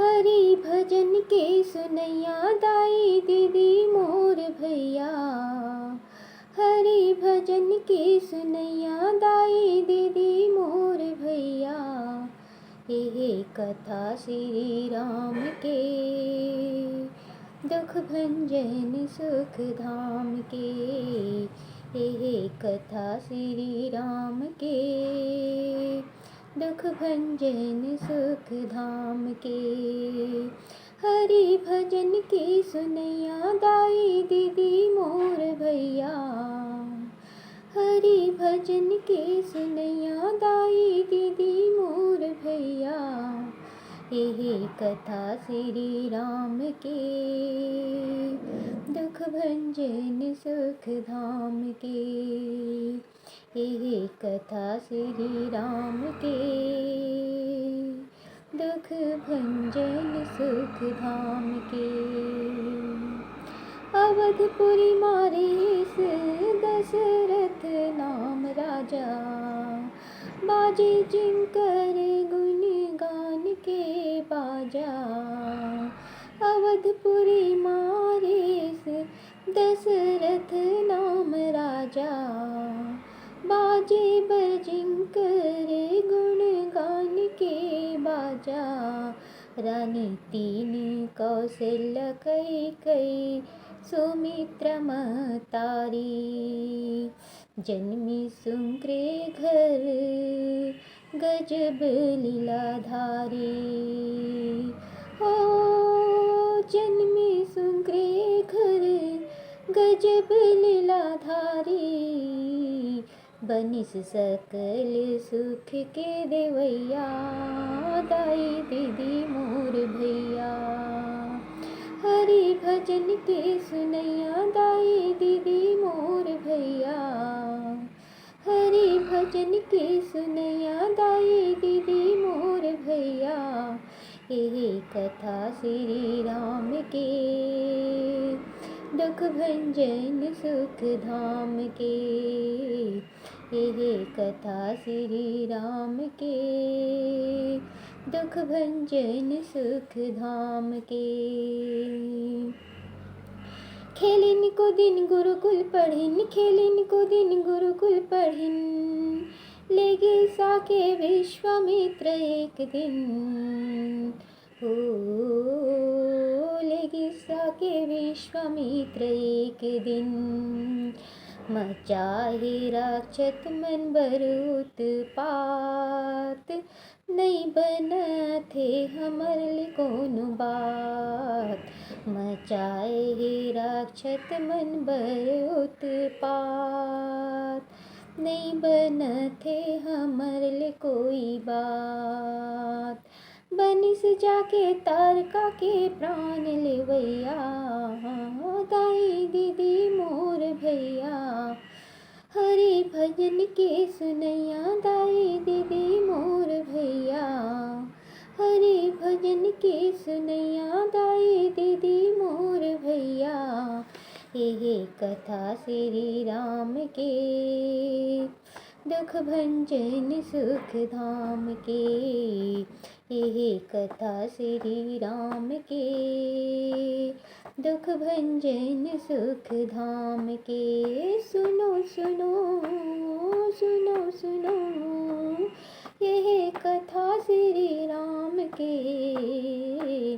हरि भजन के सुनैया दाई दीदी मोर भैया। हरि भजन के सुनैया दाई दीदी मोर भैया। ये कथा श्री राम के दुख भंजन सुख धाम के। ये कथा श्री राम के दुख भंजन सुख धाम के। हरि भजन के सुनैया दाई दीदी मोर भैया। हरि भजन के सुनैया दाई दीदी मोर भैया। ये कथा श्री राम के दुख भंजन सुख धाम के। ये कथा श्री राम के दुख भंजन सुख धाम के। अवधपुरी मारे दशरथ नाम राजा। बाजे जिनकर गुण गान के बाजा। अवधपुरी मारे दशरथ नाम राजा। बाजे बरजिंकर गुण गान के बाजा। रानी तीन कौशल्या कैकेयी सुमित्रा महतारी। जन्मी सुंक्रे घर गजब लीलाधारी। हो जन्मी सुंक्रे घर गजब लीलाधारी। बनिस सकल सुख के देवैया दाई दीदी मोर भैया। हरि भजन के सुनैया दाई दीदी मोर भैया। हरि भजन के सुनैया दाई दीदी मोर भैया। ये कथा श्री राम के दुख भंजन सुख धाम के। ये कथा श्री राम के दुख भंजन सुख धाम के। खेलिन को दिन गुरुकुल पढ़िन। खेलिन को दिन गुरुकुल पढ़िन। लेगे साके विश्वामित्र एक दिन। हो लेगे साके विश्वामित्र एक दिन। मचाहे राक्षस मन बर उत्पात। नहीं बनथे हमर ले कोनो बात। मचाहे राक्षस मन बर उत्पात। नहीं बनथे हमर ले कोई बात। बनिस जाके तारका के प्राण लेवैया दाई दीदी मोर भैया। हरि भजन के सुनैया दाई दीदी मोर भैया। हरि भजन के सुनैया दाई दीदी मोर भैया। ये कथा श्री राम के दुख भंजन सुख धाम के। ये कथा श्री राम के दुख भंजन सुख धाम के। सुनो सुनो सुनो सुनो ये कथा श्री राम के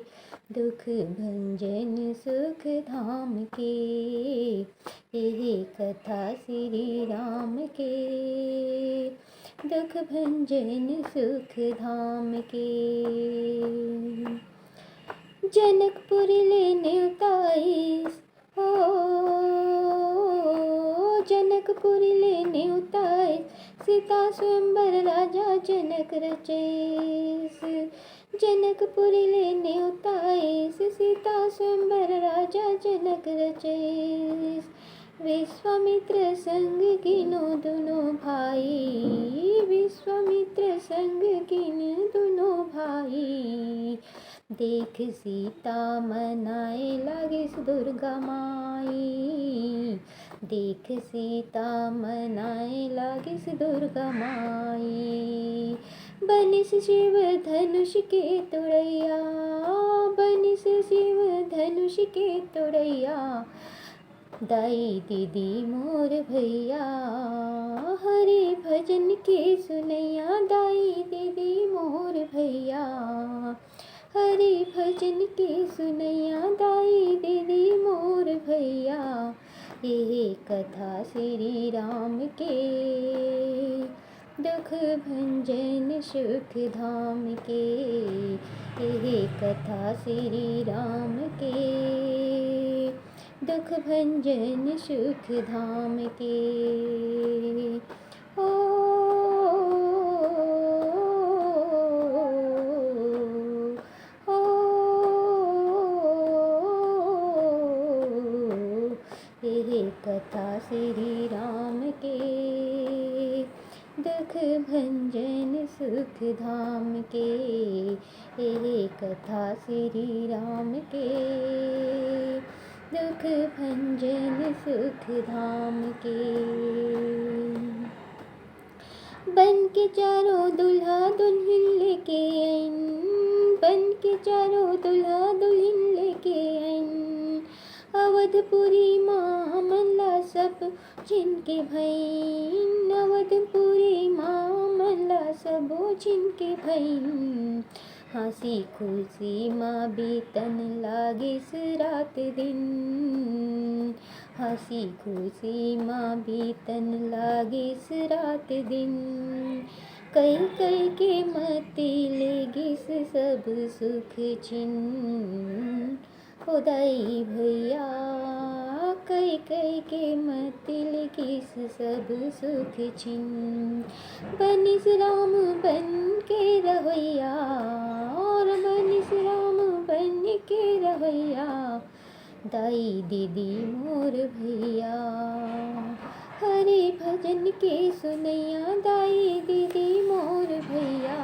दुख भंजन सुख धाम के। ये कथा श्री राम के दुख भंजन सुख धाम के। जनकपुरी लेने उताईस हो जनकपुरी लेने उताईस। सीता स्वयंवर राजा जनक रचेस। जनकपुरी लेने उताईस। सीता स्वयंवर राजा जनक रचेस। विश्वामित्र संग किनो दोनों भाई। विश्वामित्र संग किन दोनों भाई। देख सीता मनाए लागिस दुर्गा माई। देख सीता मनाए लागिस दुर्गा माई। बनिस शिव धनुष के तोड़ैया, बनिस शिव धनुष के तोड़ैया, दाई दीदी मोर भैया। हरि भजन के सुनैया, दाई दीदी मोर भैया। हरि भजन के सुनैया, दाई दीदी मोर भैया। ये कथा श्री राम के, दुख भंजन सुख धाम के। ये कथा श्री राम के, दुख भंजन सुख धाम के। ओ ये कथा श्री राम के, दुख भंजन सुख धाम के। ये कथा श्री राम के, दुख भंजन सुख धाम के। बन के चारों दुल्हा दुल्हन लेके आइन, बन के चारों दुल्हा दुल्हन लेके आइन। अवधपुरी माँ मनला सब जिनके भईन, अवधपुरी माँ मनला सबो जिनके भईन। हंसी खुशी माँ बीतन लागिस रात दिन, हंसी खुशी माँ बीतन लागिस रात दिन। कई कई के मती लेगिस सब सुख छिन, ओ दाई भैया। कई कई के मती लेगिस सब सुख छिन। बनिस राम बन के रहैया, और बनिस राम बन के रहैया, दाई दीदी मोर भैया। हरि भजन के सुनैया, दाई दीदी मोर भैया।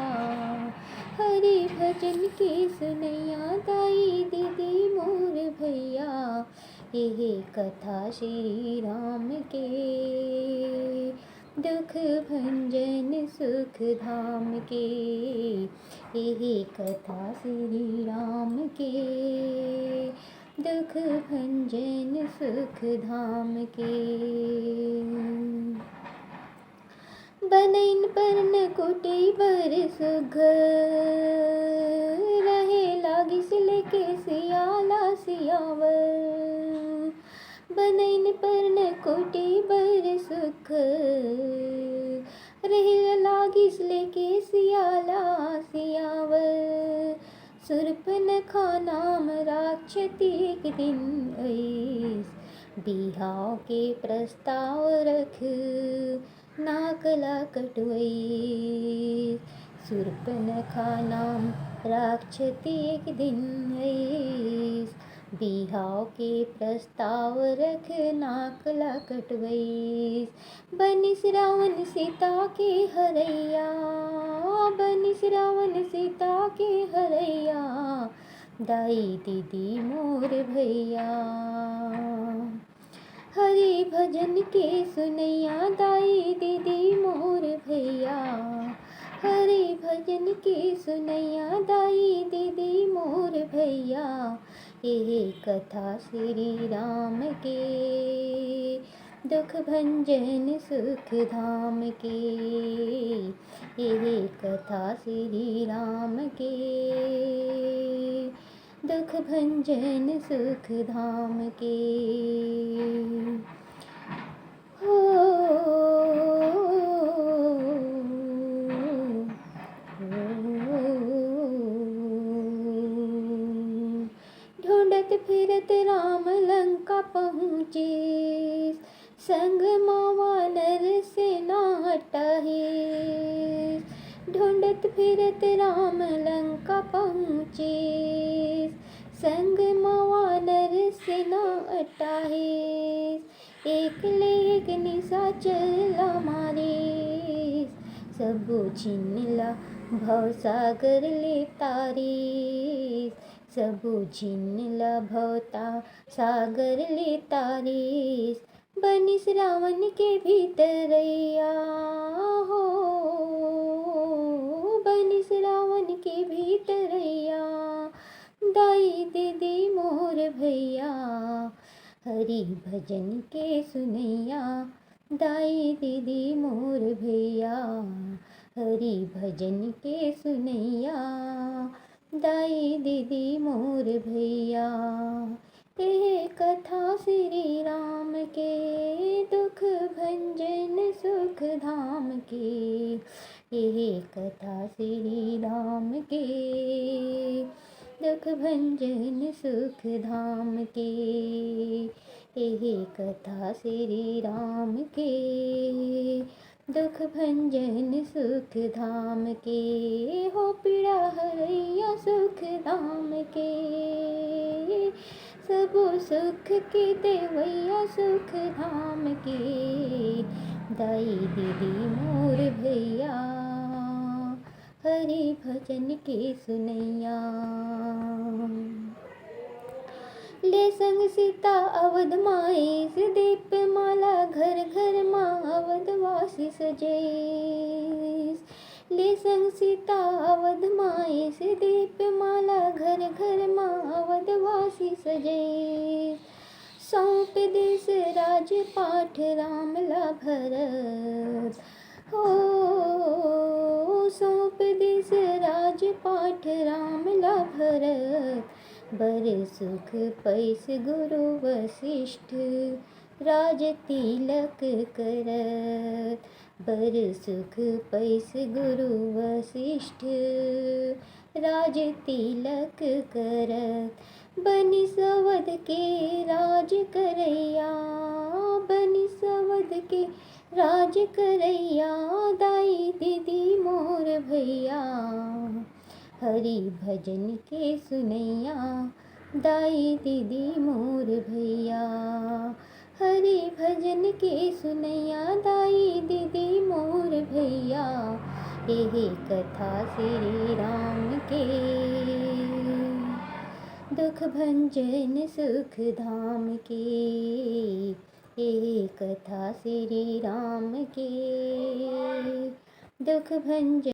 हरि भजन के सुनैया, दाई दीदी मोर भैया। ये कथा श्री राम के, दुख भंजन सुख धाम के। ये कथा श्री राम के, दुख भंजन सुख धाम के। बनैन परन कोटि बर सुघर, रहे लागिस लेके सियाला सियावर। बनैन परन कोटि बर सुघर, रहे लागिस लेके सियाला सियावर। शूर्पनखा नाम राक्षसी एक दिन ऐस, बिहाव के प्रस्ताव रख नाकला कटवई। शूर्पनखा नाम राक्षसी एक दिन ऐस, बिहाव के प्रस्ताव रख नाकला कटवई। बनिस रावण सीता के हरैया, बनिस रावण सीता के हरैया, दाई दीदी मोर भैया। हरि भजन के सुनैया, दाई दीदी मोर भैया। हरि भजन के सुनैया, दाई दीदी मोर भैया। ये कथा श्री राम के, दुख भंजन सुख धाम के। ये कथा श्री राम के, दुख भंजन सुख धाम के। ढूंढत फिरत राम लंका पहुँचे, संग मावा नर सेना हटाहे। ढूंढत फिरत राम लंका पहुँचे, संग मावा नर सेना हटाहे। एक ले एक निशाचर मारे, सबो छिनला भव सागर ले तारे। सबो छिनला भवता सागर ले तारे। बनी श्रावण के भीतरैया हो, बनी श्रावण के भीतरैया, दाई दीदी मोर भैया, हरि भजन के सुनैया, दाई दीदी मोर भैया, हरि भजन के सुनैया, दाई दीदी मोर भैया। यह कथा श्री राम के, दुख भंजन सुख धाम के, यह कथा श्री राम के, दुख भंजन सुख धाम के, यह कथा श्री राम के, दुख भंजन सुख धाम के, हो पीड़ा हरैया सुख धाम के, सब सुख के देवैया सुख धाम के, दाई दीदी मोर भैया, हरि भजन के सुनैया। ले संग सीता अवध माए, से दीप माला घर घर माँ अवधवासी सजे, ले संग सीता अवध माए, से दीप माला घर घर माँ अवधवासी सजे, सौंप देश राज पाठ राम ला भरत हो, सौंप देश राज पाठ राम ला भरत, बर सुख पैस गुरु वशिष्ठ, राज तिलक करत, बर सुख पैस गुरु वशिष्ठ, राज तिलक करत, बनी सवद के राज करैया, बनी सवद के राज करैया, दाई दीदी मोर भैया, हरि भजन के सुनैया, दाई दीदी मोर भैया, हरि भजन के सुनैया, दाई दीदी मोर भैया, यही कथा श्री राम के, दुख भंजन सुख धाम के, यही कथा श्री राम के, दुख भंजन